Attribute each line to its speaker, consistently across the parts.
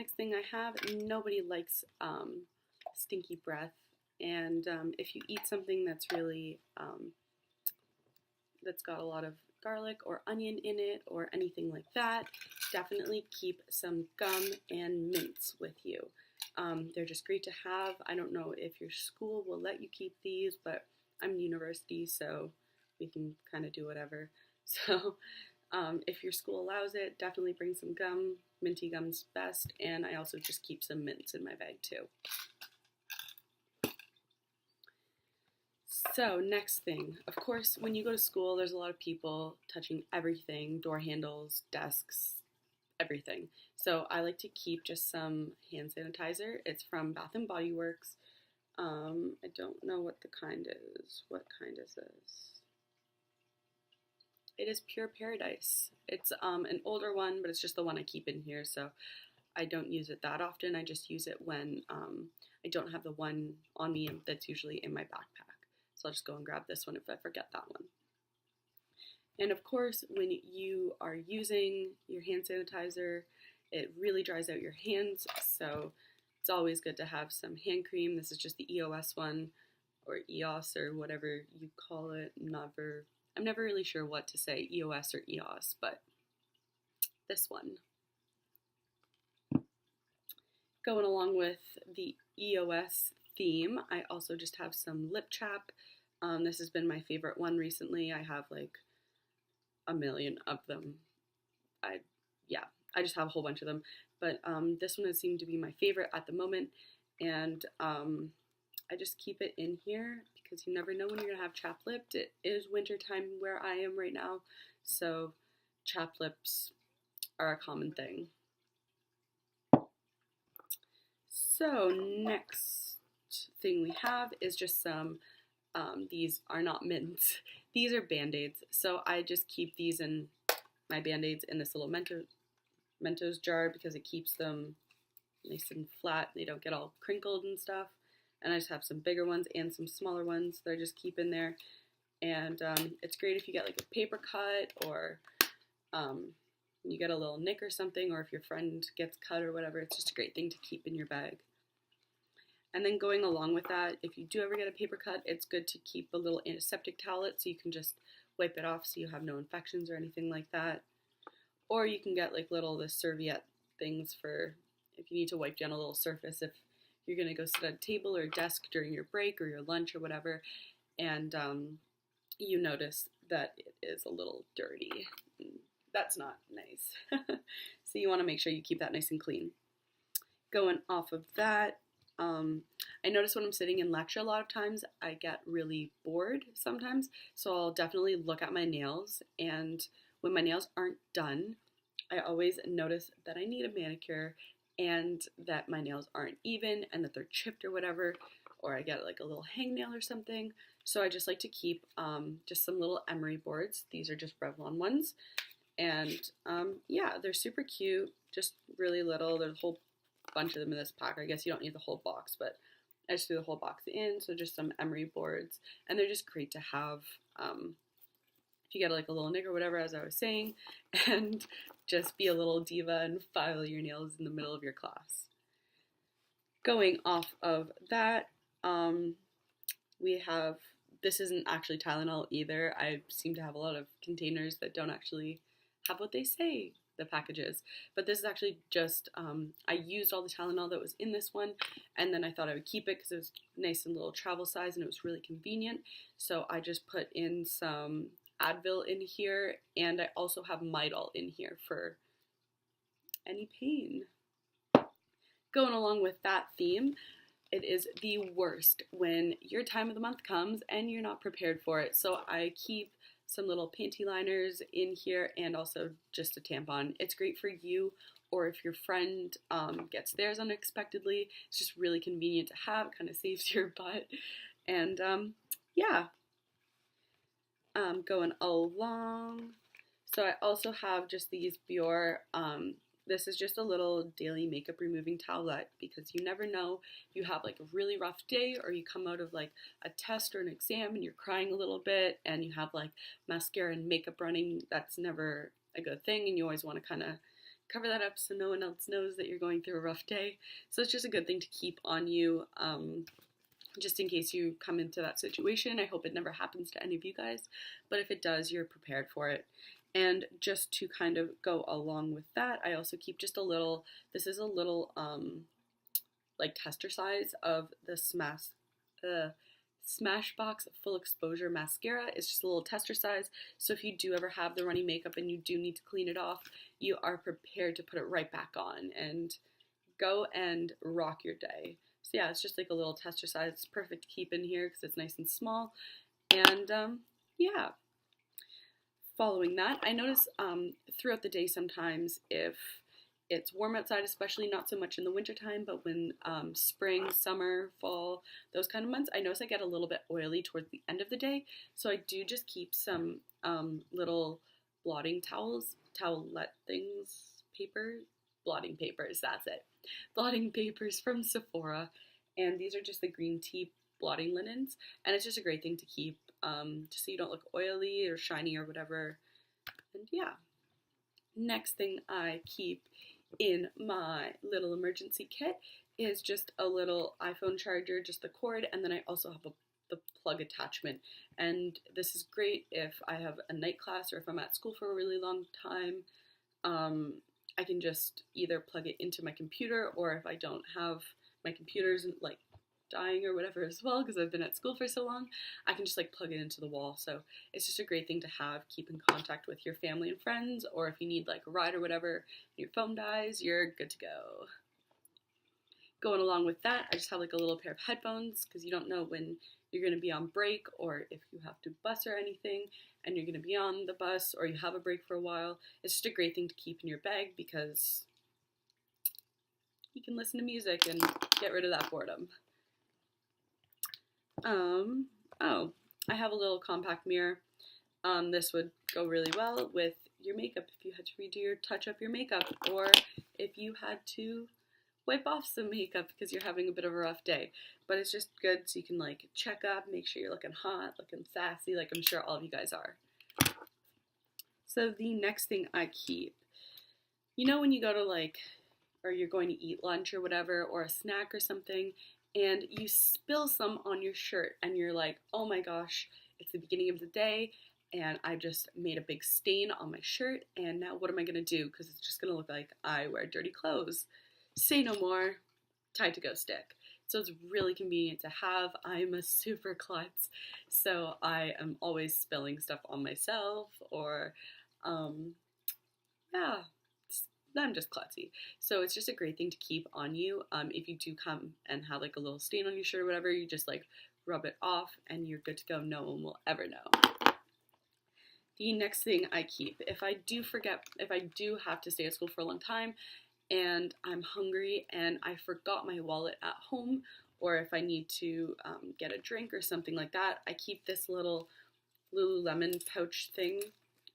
Speaker 1: next thing I have, nobody likes stinky breath. And if you eat something that's really, that's got a lot of garlic or onion in it or anything like that, definitely keep some gum and mints with you. They're just great to have. I don't know if your school will let you keep these, but I'm in university, so we can kind of do whatever. So if your school allows it, definitely bring some gum. Minty gum's best, and I also just keep some mints in my bag too. So next thing, of course, when you go to school, there's a lot of people touching everything, door handles, desks, everything. So I like to keep just some hand sanitizer. It's from Bath and Body Works. I don't know what the kind is. What kind is this? It is Pure Paradise. It's an older one, but it's just the one I keep in here, so I don't use it that often. I just use it when I don't have the one on me that's usually in my backpack. So I'll just go and grab this one if I forget that one. And of course, when you are using your hand sanitizer, it really dries out your hands, so it's always good to have some hand cream. This is just the EOS one, or EOS, or whatever you call it. I'm never really sure what to say, EOS or EOS, but this one. Going along with the EOS theme, I also just have some lip chap. This has been my favorite one recently. I have like a million of them. I just have a whole bunch of them, but this one has seemed to be my favorite at the moment, and I just keep it in here because you never know when you're gonna have chapped lipped. It is winter time where I am right now, so chapped lips are a common thing. So next thing we have is just some, these are not mints, these are Band-Aids. So I just keep these in my Band-Aids in this little Mentos jar because it keeps them nice and flat. They don't get all crinkled and stuff. And I just have some bigger ones and some smaller ones that I just keep in there. And it's great if you get like a paper cut, or you get a little nick or something, or if your friend gets cut or whatever. It's just a great thing to keep in your bag. And then going along with that, if you do ever get a paper cut, it's good to keep a little antiseptic towelette so you can just wipe it off so you have no infections or anything like that. Or you can get like the serviette things for if you need to wipe down a little surface if you're going to go sit at a table or desk during your break or your lunch or whatever, and you notice that it is a little dirty. That's not nice. So you want to make sure you keep that nice and clean. Going off of that, I notice when I'm sitting in lecture a lot of times, I get really bored sometimes, so I'll definitely look at my nails, and when my nails aren't done, I always notice that I need a manicure and that my nails aren't even and that they're chipped or whatever, or I get like a little hangnail or something. So I just like to keep just some little emery boards. These are just Revlon ones, and yeah, they're super cute, just really little. There's a whole bunch of them in this pack. I guess you don't need the whole box, but I just threw the whole box in, so just some emery boards, and they're just great to have if you get like a little nick or whatever, as I was saying, and just be a little diva and file your nails in the middle of your class. Going off of that, we have, this isn't actually Tylenol either. I seem to have a lot of containers that don't actually have what they say the package is, but this is actually just, I used all the Tylenol that was in this one, and then I thought I would keep it because it was nice and little travel size and it was really convenient, so I just put in some Advil in here, and I also have Midol in here for any pain. Going along with that theme, it is the worst when your time of the month comes and you're not prepared for it. So I keep some little panty liners in here and also just a tampon. It's great for you, or if your friend gets theirs unexpectedly, it's just really convenient to have. It kind of saves your butt. And yeah. Going along, so I also have just these Biore, this is just a little daily makeup removing towelette, because you never know if you have like a really rough day, or you come out of like a test or an exam and you're crying a little bit and you have like mascara and makeup running. That's never a good thing, and you always want to kind of cover that up so no one else knows that you're going through a rough day. So it's just a good thing to keep on you, just in case you come into that situation. I hope it never happens to any of you guys, but if it does, you're prepared for it. And just to kind of go along with that, I also keep just a little, this is a little like tester size of the Smashbox Full Exposure Mascara. It's just a little tester size, so if you do ever have the runny makeup and you do need to clean it off, you are prepared to put it right back on and go and rock your day. So yeah, it's just like a little tester size. It's perfect to keep in here because it's nice and small. And yeah. Following that, I notice throughout the day sometimes if it's warm outside, especially not so much in the wintertime, but when spring, summer, fall, those kind of months, I notice I get a little bit oily towards the end of the day. So I do just keep some little blotting towelette things, blotting papers, that's it. Blotting papers from Sephora. And these are just the green tea blotting linens. And it's just a great thing to keep, just so you don't look oily or shiny or whatever. And yeah. Next thing I keep in my little emergency kit is just a little iPhone charger, just the cord, and then I also have the plug attachment. And this is great if I have a night class or if I'm at school for a really long time. I can just either plug it into my computer, or if I don't have my computer's like dying or whatever as well, because I've been at school for so long, I can just like plug it into the wall. So it's just a great thing to have, keep in contact with your family and friends, or if you need like a ride or whatever, and your phone dies, you're good to go. Going along with that, I just have like a little pair of headphones, because you don't know when you're going to be on break, or if you have to bus or anything and you're going to be on the bus, or you have a break for a while. It's just a great thing to keep in your bag because you can listen to music and get rid of that boredom. Oh, I have a little compact mirror. This would go really well with your makeup if you had to touch up your makeup, or if you had to wipe off some makeup because you're having a bit of a rough day. But it's just good so you can like check up, make sure you're looking hot, looking sassy, like I'm sure all of you guys are. So the next thing I keep, you know when you go to or you're going to eat lunch or whatever, or a snack or something, and you spill some on your shirt and you're like, oh my gosh, it's the beginning of the day and I just made a big stain on my shirt, and now what am I going to do? Because it's just going to look like I wear dirty clothes. Say no more, Tide to Go stick. So it's really convenient to have. I'm a super klutz, so I am always spilling stuff on myself, or yeah, I'm just klutzy. So it's just a great thing to keep on you. If you do come and have like a little stain on your shirt or whatever, you just like rub it off and you're good to go. No one will ever know. The next thing I keep, if I do have to stay at school for a long time and I'm hungry and I forgot my wallet at home, or if I need to get a drink or something like that, I keep this little Lululemon pouch thing.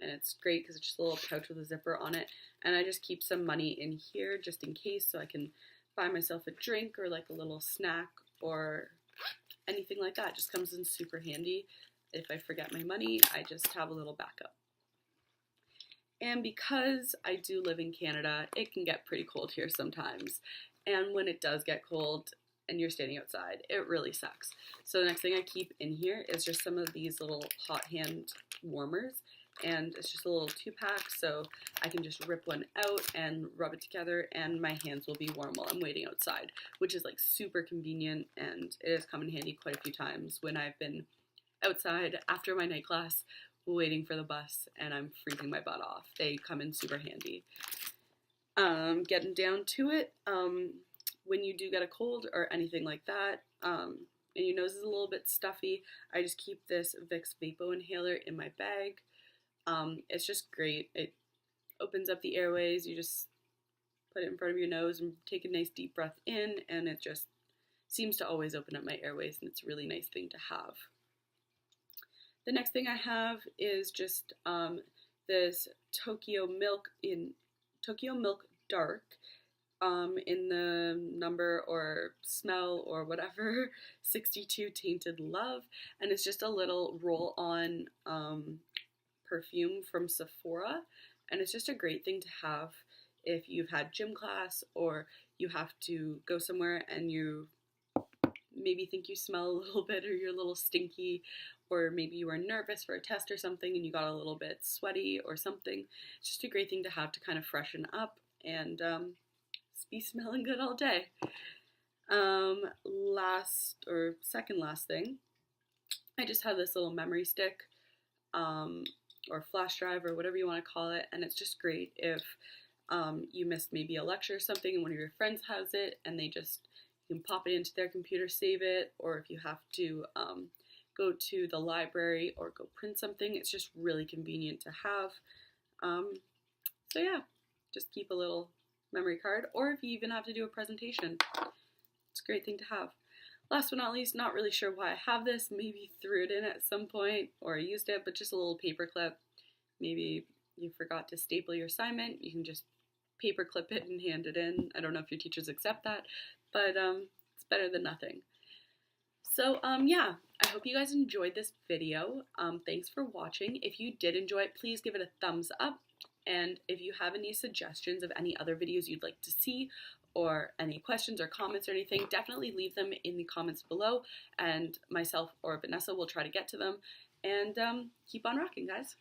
Speaker 1: And it's great because it's just a little pouch with a zipper on it. And I just keep some money in here just in case, so I can buy myself a drink or like a little snack or anything like that. It just comes in super handy. If I forget my money, I just have a little backup. And because I do live in Canada, it can get pretty cold here sometimes. And when it does get cold and you're standing outside, it really sucks. So the next thing I keep in here is just some of these little hot hand warmers. And it's just a little 2-pack, so I can just rip one out and rub it together, and my hands will be warm while I'm waiting outside, which is like super convenient, and it has come in handy quite a few times when I've been outside after my night class waiting for the bus and I'm freezing my butt off. They come in super handy. Getting down to it, when you do get a cold or anything like that, and your nose is a little bit stuffy, I just keep this Vicks Vapo Inhaler in my bag. It's just great. It opens up the airways. You just put it in front of your nose and take a nice deep breath in, and it just seems to always open up my airways, and it's a really nice thing to have. The next thing I have is just this Tokyo Milk Dark, in the number or smell or whatever 62 Tainted Love, and it's just a little roll-on perfume from Sephora, and it's just a great thing to have if you've had gym class or you have to go somewhere and you maybe think you smell a little bit or you're a little stinky, or maybe you were nervous for a test or something and you got a little bit sweaty or something. It's just a great thing to have to kind of freshen up and be smelling good all day. Second last thing, I just have this little memory stick or flash drive or whatever you want to call it, and it's just great if you missed maybe a lecture or something and one of your friends has it and you can pop it into their computer, save it, or if you have to go to the library or go print something, it's just really convenient to have. So yeah, just keep a little memory card, or if you even have to do a presentation, it's a great thing to have. Last but not least, not really sure why I have this, maybe threw it in at some point or I used it, but just a little paper clip. Maybe you forgot to staple your assignment, you can just paper clip it and hand it in. I don't know if your teachers accept that, but it's better than nothing. So yeah, I hope you guys enjoyed this video. Thanks for watching. If you did enjoy it, please give it a thumbs up. And if you have any suggestions of any other videos you'd like to see, or any questions or comments or anything, definitely leave them in the comments below, and myself or Vanessa will try to get to them. And keep on rocking, guys.